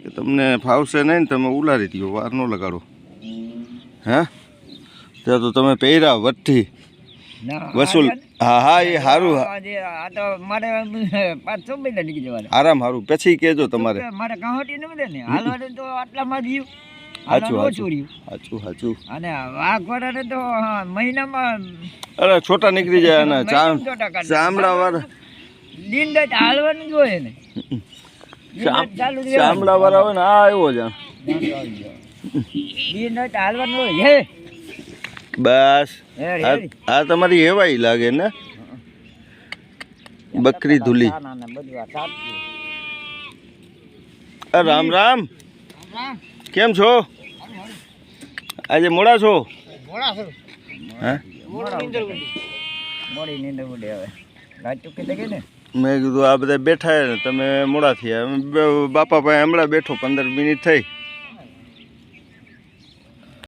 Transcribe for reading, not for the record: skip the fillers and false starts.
કે તમને ફાવશે નહીં ને તમે ઉલારી દો, વાર ન લગાડો. હે ત્યાં તો તમે પહેર્યા વઠ્ઠી વસૂલ. હા હા એ સારું, આરામ સારું. પછી કહેજો તમારે. સાચું. અને વાઘોડાને તો મહિનામાં અરે છોટા નીકળી જાય અને ચામડા વાળા દિન હાલવાનું જ હોય ને. ચામડા વાળા હોય ને આ આવ્યો જાણ દિન હાલવાનું હોય હે. બસ આ તમારી હેવાઈ લાગે ને બકરી ધુલી. રામ રામ, કેમ છો? આજે મોડા છો? હે મોડી નીંદર ઉડે હવે રાત ચૂકી થઈ ગઈ ને. મેં કીધું આ બધા બેઠા ને તમે મોડા થયા. બાપા ભાઈ હમણાં બેઠો 15 મિનિટ થઈ.